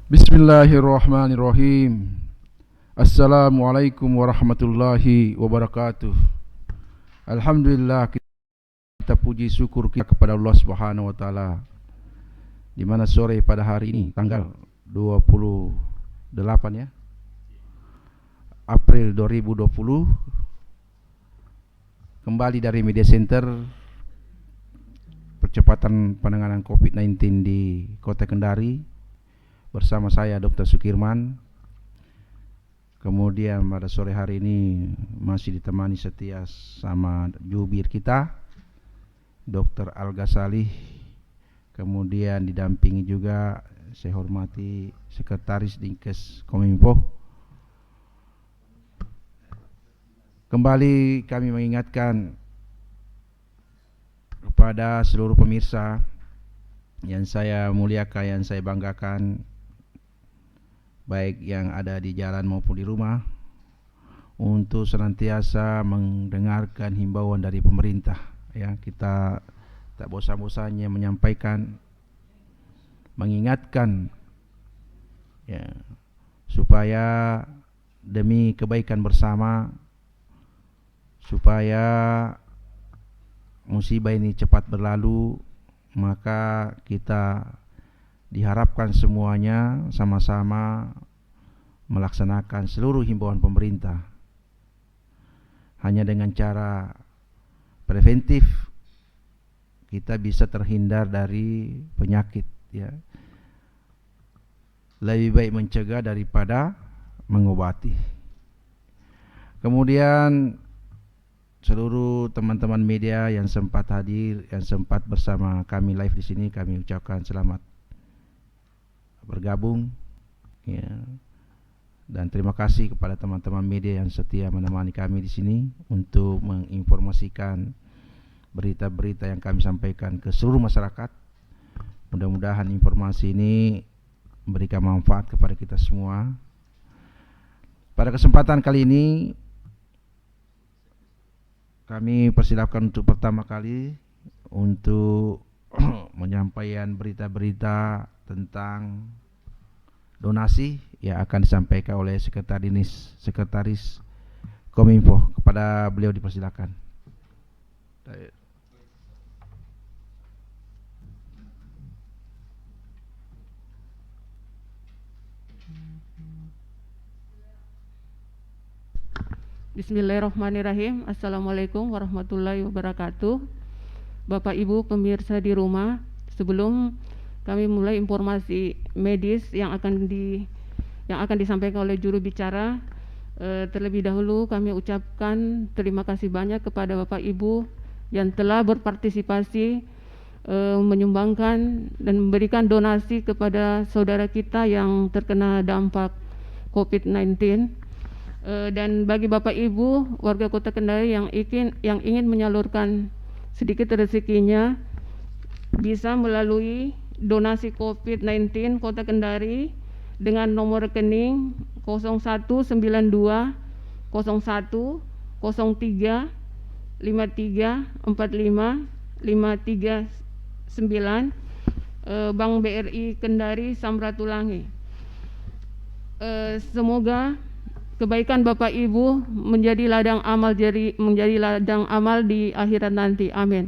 Bismillahirrahmanirrahim. Assalamualaikum warahmatullahi wabarakatuh. Alhamdulillah, kita puji syukur kita kepada Allah Subhanahu wa taala, di mana sore pada hari ini tanggal 28 ya April 2020 kembali dari Media Center percepatan penanganan COVID-19 di Kota Kendari bersama saya Dr. Sukirman. Kemudian pada sore hari ini masih ditemani setia sama jubir kita Dr. Al-Ghazali. Kemudian didampingi juga saya hormati Sekretaris Dinkes Kominfo. Kembali kami mengingatkan kepada seluruh pemirsa yang saya muliakan, yang saya banggakan, baik yang ada di jalan maupun di rumah, untuk senantiasa mendengarkan himbauan dari pemerintah. Ya, kita tak bosan-bosannya menyampaikan, mengingatkan, ya, supaya demi kebaikan bersama, supaya musibah ini cepat berlalu, maka kita diharapkan semuanya sama-sama melaksanakan seluruh himbauan pemerintah. Hanya dengan cara preventif kita bisa terhindar dari penyakit, ya. Lebih baik mencegah daripada mengobati. Kemudian seluruh teman-teman media yang sempat hadir, yang sempat bersama kami live di sini, kami ucapkan selamat bergabung, ya. Dan terima kasih kepada teman-teman media yang setia menemani kami di sini untuk menginformasikan berita-berita yang kami sampaikan ke seluruh masyarakat. Mudah-mudahan informasi ini memberikan manfaat kepada kita semua. Pada kesempatan kali ini kami persilakan untuk pertama kali untuk menyampaikan berita-berita tentang donasi yang akan disampaikan oleh Sekretaris Kominfo. Kepada beliau dipersilakan. Bismillahirrahmanirrahim. Assalamualaikum warahmatullahi wabarakatuh. Bapak Ibu pemirsa di rumah, sebelum kami mulai informasi medis yang akan disampaikan oleh juru bicara, terlebih dahulu kami ucapkan terima kasih banyak kepada Bapak Ibu yang telah berpartisipasi menyumbangkan dan memberikan donasi kepada saudara kita yang terkena dampak COVID-19. Dan bagi Bapak Ibu warga Kota Kendari yang ingin menyalurkan sedikit rezekinya, bisa melalui donasi COVID-19 Kota Kendari dengan nomor rekening 0192 01 03 53 45 539, Bank BRI Kendari Samratulangi. Semoga kebaikan Bapak Ibu menjadi ladang amal di akhirat nanti. Amin.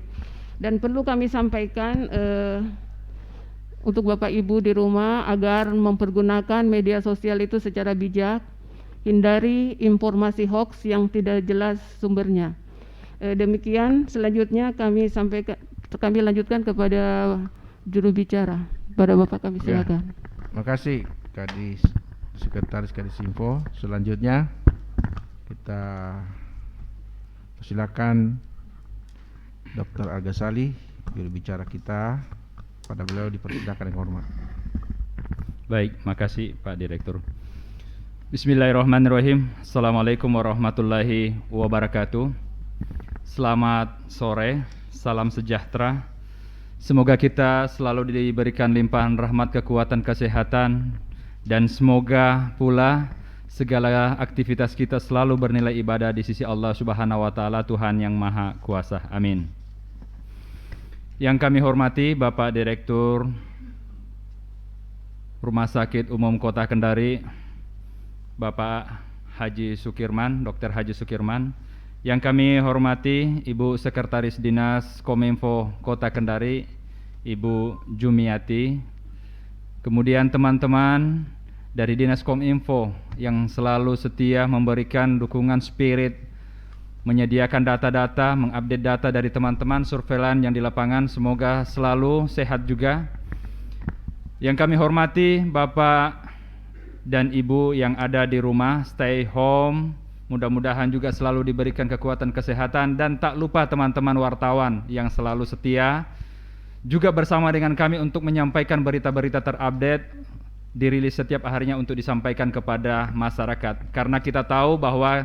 Dan perlu kami sampaikan untuk Bapak Ibu di rumah agar mempergunakan media sosial itu secara bijak, hindari informasi hoax yang tidak jelas sumbernya. Demikian, selanjutnya kami lanjutkan kepada juru bicara. Pada Bapak kami silakan. Terima kasih Kadis Sekretaris Kadis.Info. Selanjutnya kita persilakan Dr. Al-Ghazali, juru bicara kita. Pada beliau dipersilakan dengan hormat. Baik, makasih Pak Direktur. Bismillahirrahmanirrahim. Assalamualaikum warahmatullahi wabarakatuh. Selamat sore, salam sejahtera. Semoga kita selalu diberikan limpahan rahmat, kekuatan, kesehatan, dan semoga pula segala aktivitas kita selalu bernilai ibadah di sisi Allah Subhanahu wa taala, Tuhan yang Maha Kuasa. Amin. Yang kami hormati Bapak Direktur Rumah Sakit Umum Kota Kendari, Bapak Haji Sukirman, Dr. Haji Sukirman. Yang kami hormati Ibu Sekretaris Dinas Kominfo Kota Kendari, Ibu Jumiati. Kemudian teman-teman dari Dinas Kominfo yang selalu setia memberikan dukungan spirit, menyediakan data-data, mengupdate data dari teman-teman surveillance yang di lapangan, semoga selalu sehat juga. Yang kami hormati Bapak dan Ibu yang ada di rumah, stay home, mudah-mudahan juga selalu diberikan kekuatan kesehatan, dan tak lupa teman-teman wartawan yang selalu setia juga bersama dengan kami untuk menyampaikan berita-berita terupdate, dirilis setiap harinya untuk disampaikan kepada masyarakat. Karena kita tahu bahwa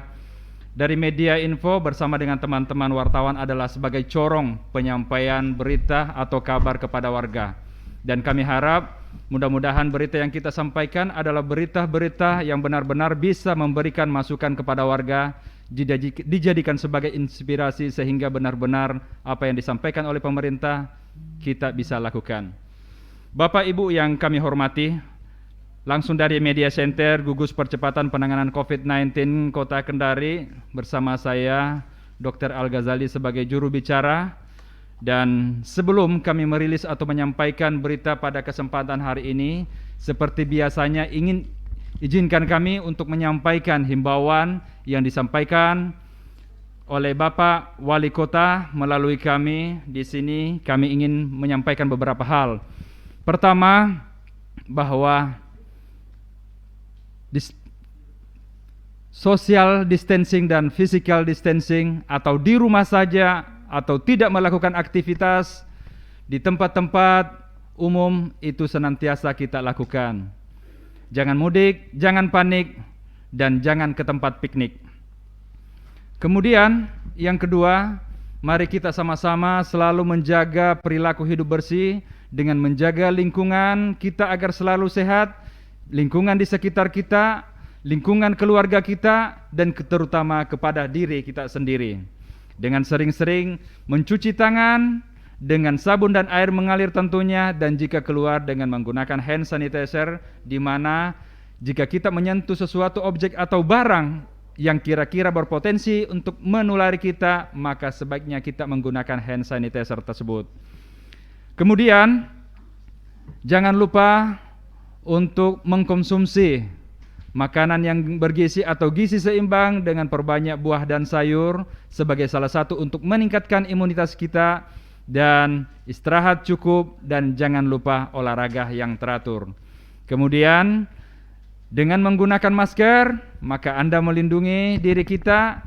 dari media info bersama dengan teman-teman wartawan adalah sebagai corong penyampaian berita atau kabar kepada warga. Dan kami harap mudah-mudahan berita yang kita sampaikan adalah berita-berita yang benar-benar bisa memberikan masukan kepada warga, dijadikan sebagai inspirasi sehingga benar-benar apa yang disampaikan oleh pemerintah kita bisa lakukan. Bapak Ibu yang kami hormati, langsung dari Media Center Gugus Percepatan Penanganan COVID-19 Kota Kendari, bersama saya Dr. Al-Ghazali sebagai juru bicara. Dan sebelum kami merilis atau menyampaikan berita pada kesempatan hari ini, seperti biasanya izinkan kami untuk menyampaikan himbauan yang disampaikan oleh Bapak Wali Kota melalui kami di sini. Kami ingin menyampaikan beberapa hal. Pertama, bahwa social distancing dan physical distancing, atau di rumah saja atau tidak melakukan aktivitas di tempat-tempat umum, itu senantiasa kita lakukan. Jangan mudik, jangan panik, dan jangan ke tempat piknik. Kemudian yang kedua, mari kita sama-sama selalu menjaga perilaku hidup bersih dengan menjaga lingkungan kita agar selalu sehat, lingkungan di sekitar kita, lingkungan keluarga kita, dan terutama kepada diri kita sendiri. Dengan sering-sering mencuci tangan dengan sabun dan air mengalir tentunya, dan jika keluar dengan menggunakan hand sanitizer, di mana jika kita menyentuh sesuatu objek atau barang yang kira-kira berpotensi untuk menulari kita, maka sebaiknya kita menggunakan hand sanitizer tersebut. Kemudian jangan lupa untuk mengkonsumsi makanan yang bergizi atau gizi seimbang dengan perbanyak buah dan sayur sebagai salah satu untuk meningkatkan imunitas kita, dan istirahat cukup, dan jangan lupa olahraga yang teratur. Kemudian dengan menggunakan masker, maka Anda melindungi diri kita,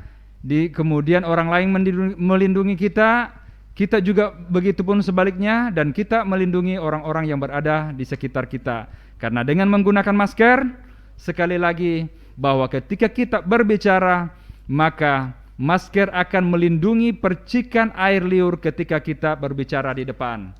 kemudian orang lain melindungi kita juga begitupun sebaliknya, dan kita melindungi orang-orang yang berada di sekitar kita. Karena dengan menggunakan masker, sekali lagi bahwa ketika kita berbicara, maka masker akan melindungi percikan air liur ketika kita berbicara di depan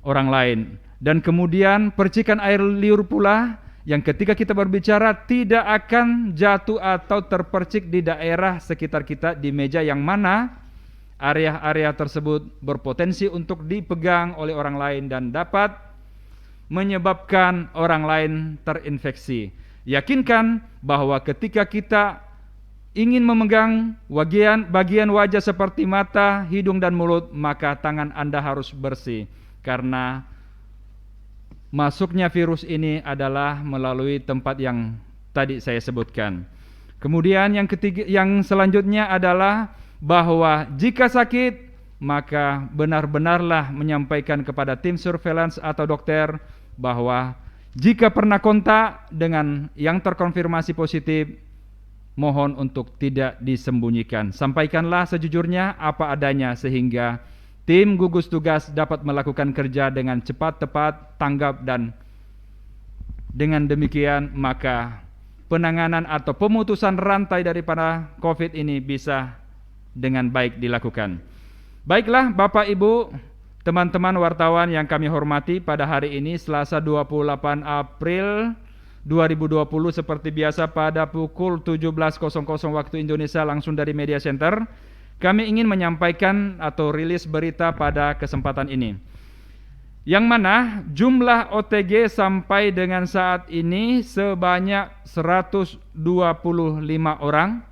orang lain. Dan kemudian percikan air liur pula yang ketika kita berbicara tidak akan jatuh atau terpercik di daerah sekitar kita, di meja yang mana area-area tersebut berpotensi untuk dipegang oleh orang lain dan dapat menyebabkan orang lain terinfeksi. Yakinkan bahwa ketika kita ingin memegang bagian wajah seperti mata, hidung, dan mulut, maka tangan Anda harus bersih, karena masuknya virus ini adalah melalui tempat yang tadi saya sebutkan. Kemudian yang selanjutnya adalah bahwa jika sakit, maka benar-benarlah menyampaikan kepada tim surveillance atau dokter bahwa jika pernah kontak dengan yang terkonfirmasi positif, mohon untuk tidak disembunyikan. Sampaikanlah sejujurnya apa adanya sehingga tim gugus tugas dapat melakukan kerja dengan cepat, tepat, tanggap, dan dengan demikian maka penanganan atau pemutusan rantai daripada COVID ini bisa dengan baik dilakukan. Baiklah Bapak Ibu, teman-teman wartawan yang kami hormati, pada hari ini Selasa 28 April 2020 seperti biasa pada pukul 17.00 waktu Indonesia langsung dari Media Center, kami ingin menyampaikan atau rilis berita pada kesempatan ini. yang mana jumlah OTG sampai dengan saat ini sebanyak 125 orang.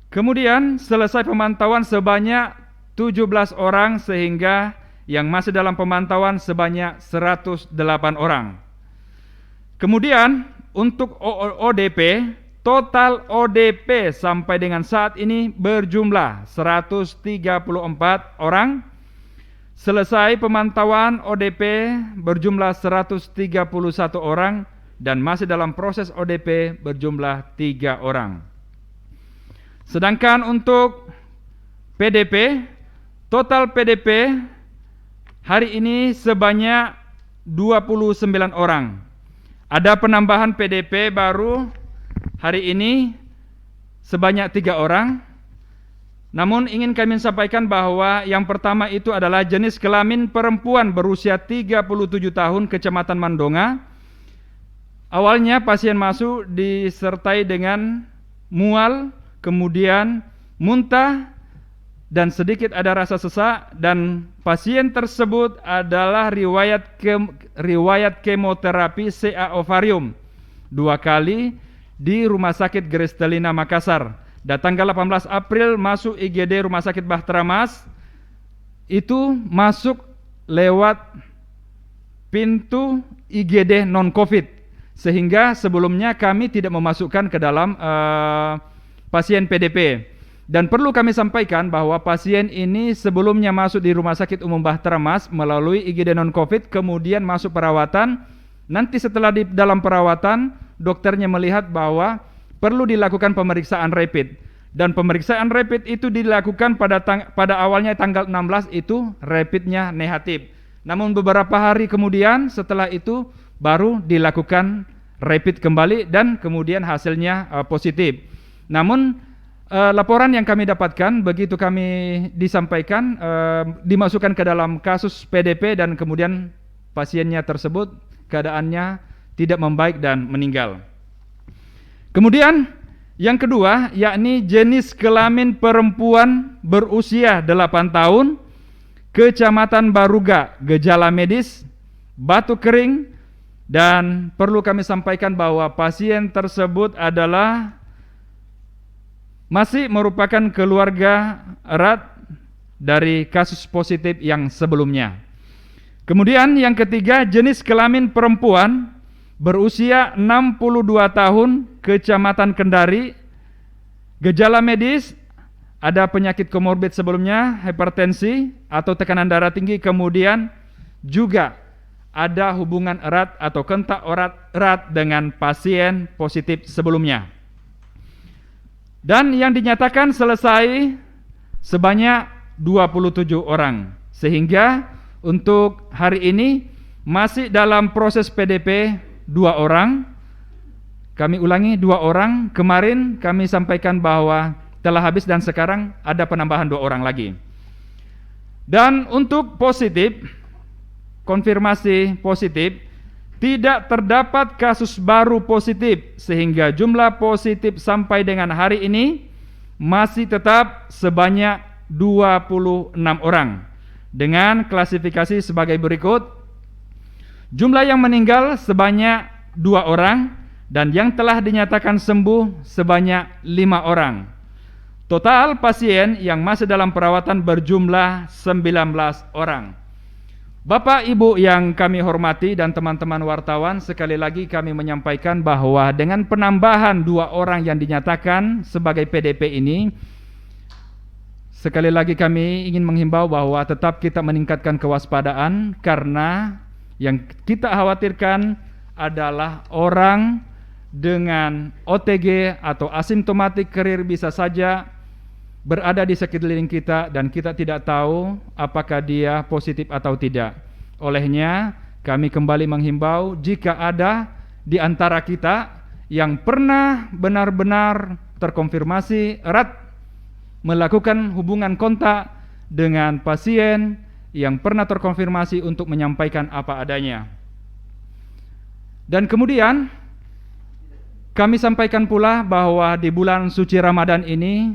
Kemudian selesai pemantauan sebanyak 17 orang, sehingga yang masih dalam pemantauan sebanyak 108 orang. Kemudian untuk ODP, total ODP sampai dengan saat ini berjumlah 134 orang. Selesai pemantauan ODP berjumlah 131 orang, dan masih dalam proses ODP berjumlah 3 orang. Sedangkan untuk PDP, total PDP hari ini sebanyak 29 orang. Ada penambahan PDP baru hari ini sebanyak 3 orang. Namun ingin kami sampaikan bahwa yang pertama itu adalah jenis kelamin perempuan berusia 37 tahun, Kecamatan Mandonga. Awalnya pasien masuk disertai dengan mual, kemudian muntah, dan sedikit ada rasa sesak, dan pasien tersebut adalah riwayat kemoterapi CA ovarium 2 kali di Rumah Sakit Grestelina Makassar. Dan tanggal 18 April masuk IGD Rumah Sakit Bahtera Mas, itu masuk lewat pintu IGD non-COVID, sehingga sebelumnya kami tidak memasukkan ke dalam pasien PDP. Dan perlu kami sampaikan bahwa pasien ini sebelumnya masuk di Rumah Sakit Umum Bahtera Mas melalui IGD non-COVID, kemudian masuk perawatan. Nanti setelah di dalam perawatan, dokternya melihat bahwa perlu dilakukan pemeriksaan rapid. Dan pemeriksaan rapid itu dilakukan pada awalnya tanggal 16 itu rapidnya negatif. Namun beberapa hari kemudian setelah itu baru dilakukan rapid kembali, dan kemudian hasilnya positif. Namun laporan yang kami dapatkan begitu kami disampaikan dimasukkan ke dalam kasus PDP, dan kemudian pasiennya tersebut keadaannya tidak membaik dan meninggal. Kemudian yang kedua, yakni jenis kelamin perempuan berusia 8 tahun, Kecamatan Baruga, gejala medis batuk kering, dan perlu kami sampaikan bahwa pasien tersebut adalah masih merupakan keluarga erat dari kasus positif yang sebelumnya. Kemudian yang ketiga, jenis kelamin perempuan berusia 62 tahun, Kecamatan Kendari, gejala medis ada penyakit komorbid sebelumnya, hipertensi atau tekanan darah tinggi, kemudian juga ada hubungan erat atau kontak erat dengan pasien positif sebelumnya. Dan yang dinyatakan selesai sebanyak 27 orang. Sehingga untuk hari ini masih dalam proses PDP 2 orang. Kami ulangi, 2 orang. Kemarin kami sampaikan bahwa telah habis, dan sekarang ada penambahan 2 orang lagi. Dan untuk positif, konfirmasi positif, tidak terdapat kasus baru positif, sehingga jumlah positif sampai dengan hari ini masih tetap sebanyak 26 orang. Dengan klasifikasi sebagai berikut: jumlah yang meninggal sebanyak 2 orang, dan yang telah dinyatakan sembuh sebanyak 5 orang. Total pasien yang masih dalam perawatan berjumlah 19 orang. Bapak Ibu yang kami hormati dan teman-teman wartawan, sekali lagi kami menyampaikan bahwa dengan penambahan 2 orang yang dinyatakan sebagai PDP ini, sekali lagi kami ingin menghimbau bahwa tetap kita meningkatkan kewaspadaan, karena yang kita khawatirkan adalah orang dengan OTG atau asimptomatik carrier bisa saja berada di sekeliling kita, dan kita tidak tahu apakah dia positif atau tidak. Olehnya kami kembali menghimbau, jika ada di antara kita yang pernah benar-benar terkonfirmasi erat melakukan hubungan kontak dengan pasien yang pernah terkonfirmasi, untuk menyampaikan apa adanya. Dan kemudian Kami sampaikan pula bahwa di bulan suci Ramadan ini,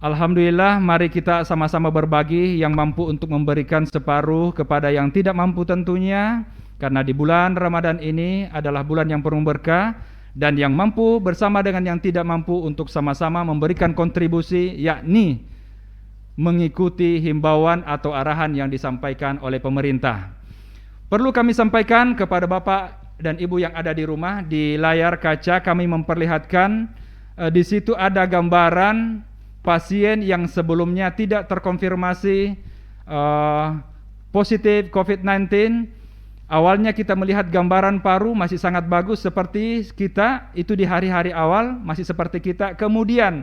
alhamdulillah, mari kita sama-sama berbagi, yang mampu untuk memberikan separuh kepada yang tidak mampu tentunya, karena di bulan Ramadan ini adalah bulan yang penuh berkah, dan yang mampu bersama dengan yang tidak mampu untuk sama-sama memberikan kontribusi, yakni mengikuti himbauan atau arahan yang disampaikan oleh pemerintah. Perlu kami sampaikan kepada Bapak dan Ibu yang ada di rumah, di layar kaca kami memperlihatkan di situ ada gambaran pasien yang sebelumnya tidak terkonfirmasi positif COVID-19. Awalnya kita melihat gambaran paru masih sangat bagus seperti kita, itu di hari-hari awal masih seperti kita. Kemudian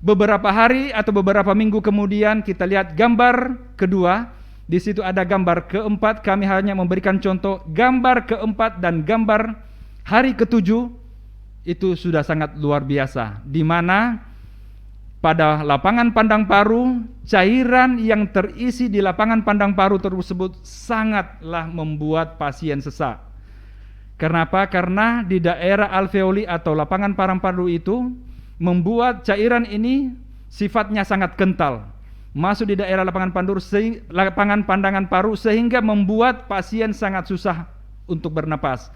beberapa hari atau beberapa minggu kemudian kita lihat gambar kedua. Di situ ada gambar keempat, kami hanya memberikan contoh gambar keempat dan gambar hari ketujuh, itu sudah sangat luar biasa, di mana pada lapangan pandang paru, cairan yang terisi di lapangan pandang paru tersebut sangatlah membuat pasien sesak. Kenapa? Karena di daerah alveoli atau lapangan pandang paru itu membuat cairan ini sifatnya sangat kental, masuk di daerah lapangan pandangan paru, sehingga membuat pasien sangat susah untuk bernapas.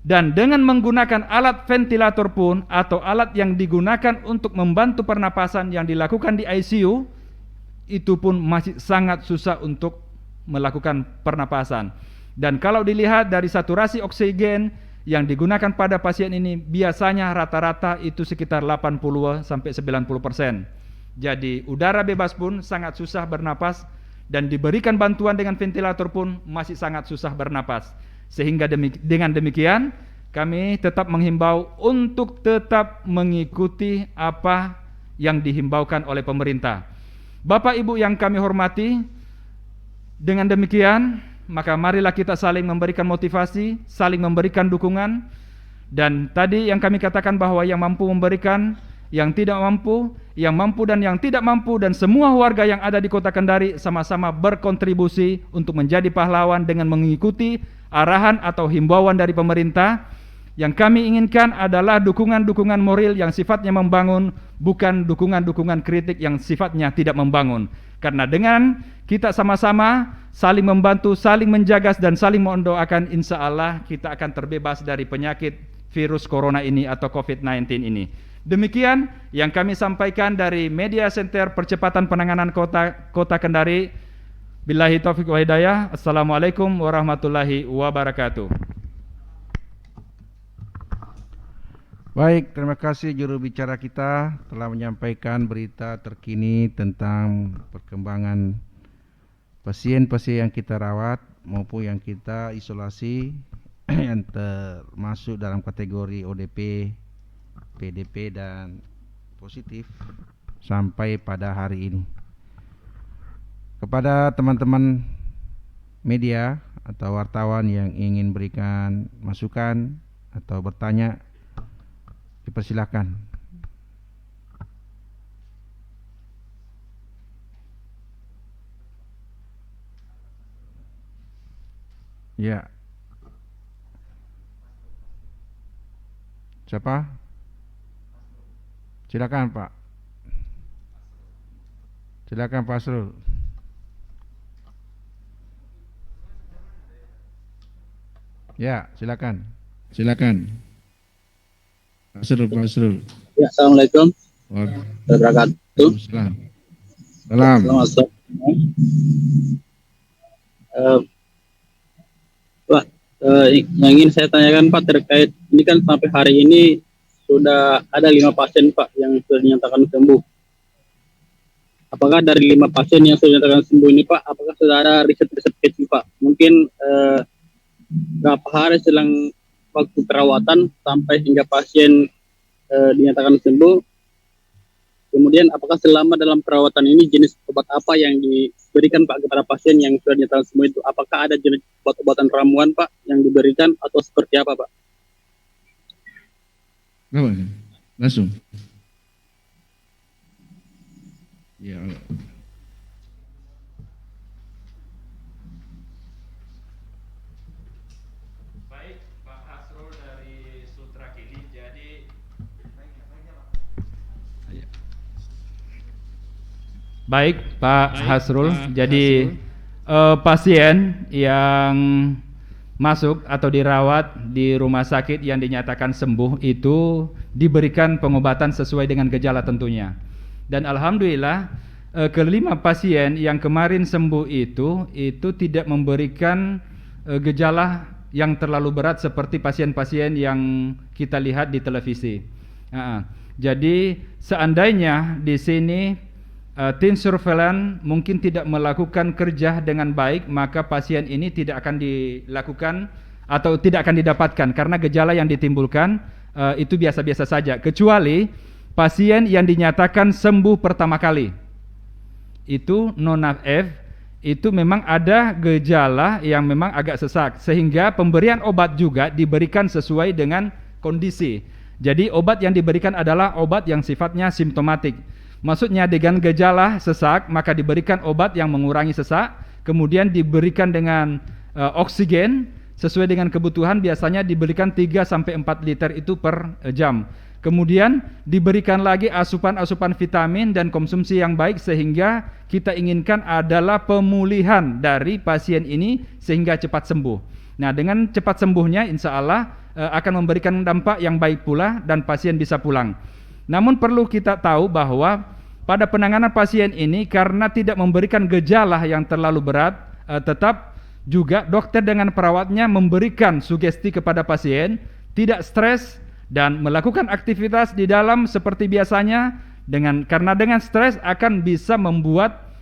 Dan dengan menggunakan alat ventilator pun atau alat yang digunakan untuk membantu pernapasan yang dilakukan di ICU, itu pun masih sangat susah untuk melakukan pernapasan. Dan kalau dilihat dari saturasi oksigen yang digunakan pada pasien ini, biasanya rata-rata itu sekitar 80-90%. Jadi udara bebas pun sangat susah bernapas, dan diberikan bantuan dengan ventilator pun masih sangat susah bernapas. Sehingga dengan demikian kami tetap menghimbau untuk tetap mengikuti apa yang dihimbaukan oleh pemerintah. Bapak Ibu yang kami hormati, dengan demikian maka marilah kita saling memberikan motivasi, saling memberikan dukungan. Dan tadi yang kami katakan bahwa yang mampu memberikan, yang tidak mampu, yang mampu dan yang tidak mampu, dan semua warga yang ada di Kota Kendari sama-sama berkontribusi untuk menjadi pahlawan dengan mengikuti arahan atau himbauan dari pemerintah. Yang kami inginkan adalah dukungan-dukungan moral yang sifatnya membangun, bukan dukungan-dukungan kritik yang sifatnya tidak membangun. Karena dengan kita sama-sama saling membantu, saling menjaga, dan saling mendoakan, insya Allah kita akan terbebas dari penyakit virus corona ini atau COVID-19 ini. Demikian yang kami sampaikan dari Media Center Percepatan Penanganan Kota Kendari. Billahi taufiq wa hidayah. Assalamualaikum warahmatullahi wabarakatuh. Baik, terima kasih juru bicara kita telah menyampaikan berita terkini tentang perkembangan pasien-pasien yang kita rawat maupun yang kita isolasi yang termasuk dalam kategori ODP, PDP dan positif sampai pada hari ini. Kepada teman-teman media atau wartawan yang ingin berikan masukan atau bertanya, dipersilakan. Ya. Siapa? Silakan Pak. Silakan Pak Asrul. Ya, silakan. Silakan. Pak Asrul. Ya, assalamualaikum warahmatullahi wabarakatuh. Salam. Selamat sore. Pak, yang ingin saya tanyakan Pak terkait ini kan sampai hari ini sudah ada 5 pasien Pak yang sudah dinyatakan sembuh. Apakah dari 5 pasien yang sudah dinyatakan sembuh ini Pak, apakah sudah ada riset-riset kecil Pak? Mungkin berapa hari selang waktu perawatan sampai hingga pasien dinyatakan sembuh? Kemudian apakah selama dalam perawatan ini jenis obat apa yang diberikan Pak kepada pasien yang sudah dinyatakan sembuh itu? Apakah ada jenis obat-obatan ramuan Pak yang diberikan atau seperti apa Pak? Langsung. Ya. Baik, Pak Asrul dari Sutra Kili. Jadi Baik, Pak Hasrul. Jadi pasien yang masuk atau dirawat di rumah sakit yang dinyatakan sembuh itu diberikan pengobatan sesuai dengan gejala tentunya. Dan alhamdulillah kelima pasien yang kemarin sembuh itu tidak memberikan gejala yang terlalu berat seperti pasien-pasien yang kita lihat di televisi. Jadi seandainya di sini tim surveillance mungkin tidak melakukan kerja dengan baik, maka pasien ini tidak akan dilakukan atau tidak akan didapatkan karena gejala yang ditimbulkan itu biasa-biasa saja, kecuali pasien yang dinyatakan sembuh pertama kali. Itu non-AF, itu memang ada gejala yang memang agak sesak, sehingga pemberian obat juga diberikan sesuai dengan kondisi. Jadi obat yang diberikan adalah obat yang sifatnya simptomatik. Maksudnya dengan gejala sesak maka diberikan obat yang mengurangi sesak, kemudian diberikan dengan oksigen sesuai dengan kebutuhan, biasanya diberikan 3 sampai 4 liter itu per jam. Kemudian diberikan lagi asupan-asupan vitamin dan konsumsi yang baik, sehingga kita inginkan adalah pemulihan dari pasien ini sehingga cepat sembuh. Nah, dengan cepat sembuhnya insya Allah akan memberikan dampak yang baik pula dan pasien bisa pulang. Namun perlu kita tahu bahwa pada penanganan pasien ini karena tidak memberikan gejala yang terlalu berat, tetap juga dokter dengan perawatnya memberikan sugesti kepada pasien tidak stres dan melakukan aktivitas di dalam seperti biasanya, karena dengan stres akan bisa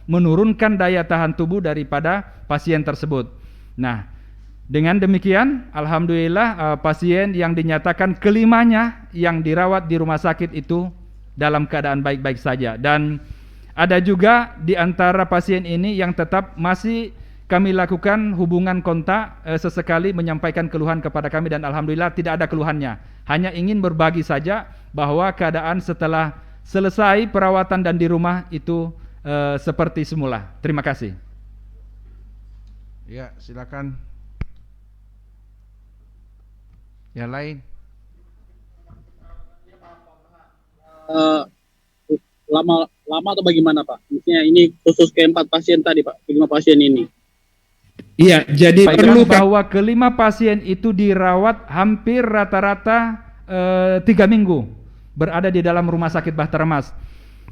menurunkan daya tahan tubuh daripada pasien tersebut. Nah, dengan demikian alhamdulillah pasien yang dinyatakan kelimanya yang dirawat di rumah sakit itu dalam keadaan baik-baik saja. Dan ada juga di antara pasien ini yang tetap masih kami lakukan hubungan kontak sesekali, menyampaikan keluhan kepada kami, dan alhamdulillah tidak ada keluhannya. Hanya ingin berbagi saja bahwa keadaan setelah selesai perawatan dan di rumah itu seperti semula. Terima kasih. Ya, silakan. Yang lain? Lama atau bagaimana Pak? Misalnya ini khusus ke 4 pasien tadi Pak, 5 pasien ini. Iya, jadi perlu bahwa kelima pasien itu dirawat hampir rata-rata 3 minggu berada di dalam rumah sakit Bahtera Mas.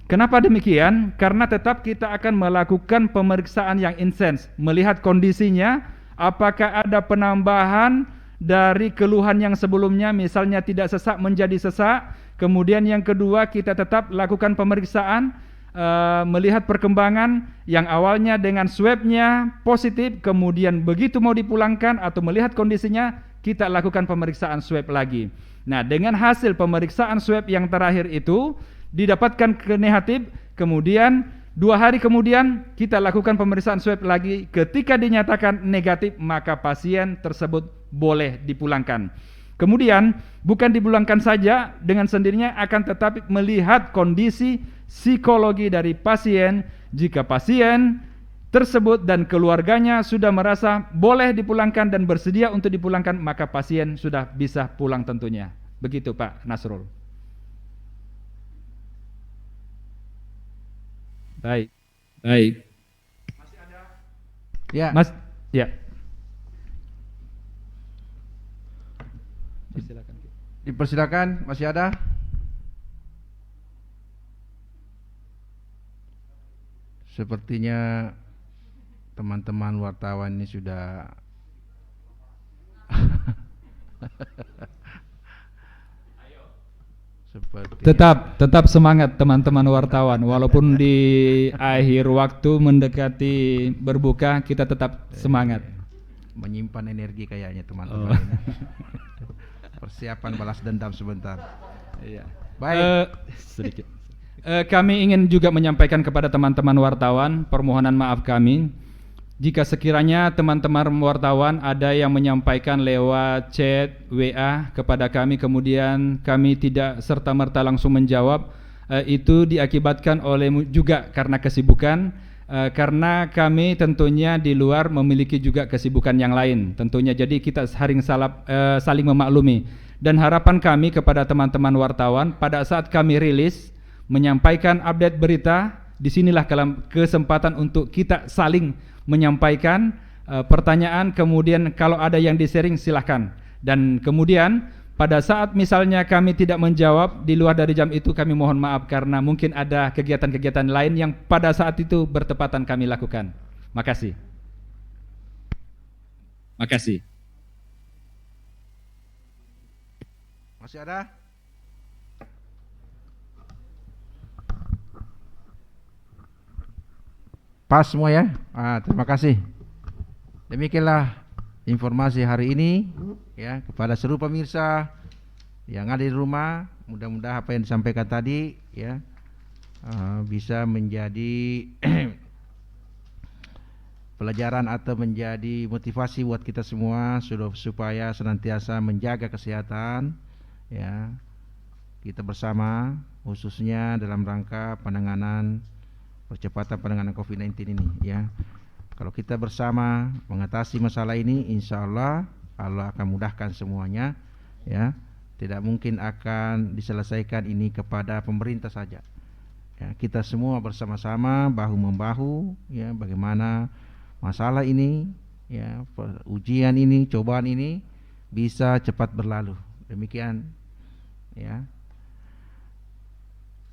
Kenapa demikian? Karena tetap kita akan melakukan pemeriksaan yang intens, melihat kondisinya, apakah ada penambahan dari keluhan yang sebelumnya, misalnya tidak sesak menjadi sesak. Kemudian yang kedua, kita tetap lakukan pemeriksaan, melihat perkembangan yang awalnya dengan swabnya positif, kemudian begitu mau dipulangkan atau melihat kondisinya, kita lakukan pemeriksaan swab lagi. Nah, dengan hasil pemeriksaan swab yang terakhir itu didapatkan negatif, kemudian 2 hari kemudian kita lakukan pemeriksaan swab lagi. Ketika dinyatakan negatif, maka pasien tersebut boleh dipulangkan. Kemudian bukan dipulangkan saja, dengan sendirinya akan tetapi melihat kondisi psikologi dari pasien. Jika pasien tersebut dan keluarganya sudah merasa boleh dipulangkan dan bersedia untuk dipulangkan, maka pasien sudah bisa pulang tentunya. Begitu Pak Nasrul. Baik. Masih ada? Ya. Ya. Dipersilakan, masih ada? Sepertinya teman-teman wartawan ini sudah Tetap semangat teman-teman wartawan, walaupun di akhir waktu mendekati berbuka, kita tetap semangat. Menyimpan energi kayaknya teman-teman ini. Persiapan balas dendam sebentar. Iya. Baik. Sedikit. Kami ingin juga menyampaikan kepada teman-teman wartawan permohonan maaf kami jika sekiranya teman-teman wartawan ada yang menyampaikan lewat chat WA kepada kami, kemudian kami tidak serta-merta langsung menjawab. Itu diakibatkan oleh juga karena kesibukan, karena kami tentunya di luar memiliki juga kesibukan yang lain tentunya. Jadi kita saling memaklumi. Dan harapan kami kepada teman-teman wartawan pada saat kami rilis menyampaikan update berita disinilah kesempatan untuk kita saling menyampaikan pertanyaan, kemudian kalau ada yang di-sharing silahkan. Dan kemudian pada saat misalnya kami tidak menjawab di luar dari jam itu, kami mohon maaf karena mungkin ada kegiatan-kegiatan lain yang pada saat itu bertepatan kami lakukan. Makasih. Makasih. Masih ada? Pas semua ya? Terima kasih. Demikianlah informasi hari ini ya kepada seluruh pemirsa yang ada di rumah. Mudah-mudahan apa yang disampaikan tadi ya bisa menjadi pelajaran atau menjadi motivasi buat kita semua supaya senantiasa menjaga kesehatan ya kita bersama, khususnya dalam rangka percepatan penanganan COVID-19 ini ya. Kalau kita bersama mengatasi masalah ini, insya Allah Allah akan mudahkan semuanya ya. Tidak mungkin akan diselesaikan ini kepada pemerintah saja ya, kita semua bersama-sama bahu membahu ya, bagaimana masalah ini ya, ujian ini, cobaan ini bisa cepat berlalu. Demikian ya.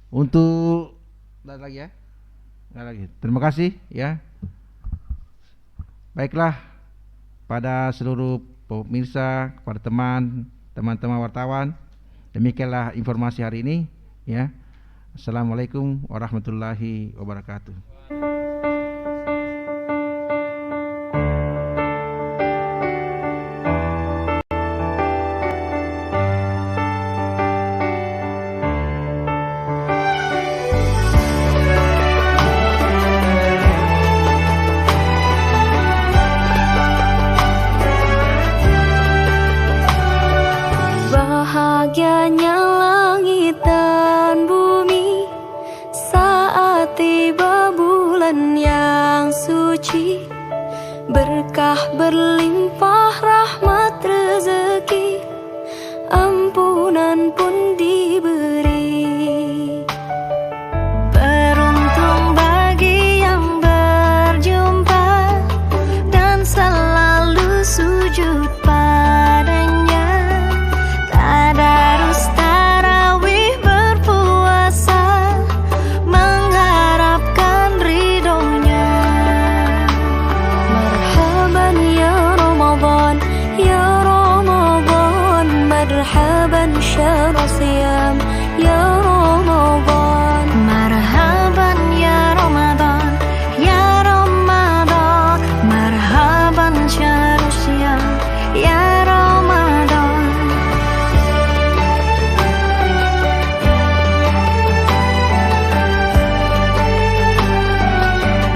Untuk lagi ya. Lagi. Terima kasih ya. Baiklah, pada seluruh pemirsa, kepada teman-teman wartawan, demikianlah informasi hari ini ya. Assalamualaikum warahmatullahi wabarakatuh. Bahagianya langit dan bumi saat tiba bulan yang suci, berkah berlimpah rahmat rezeki, ampunan pun di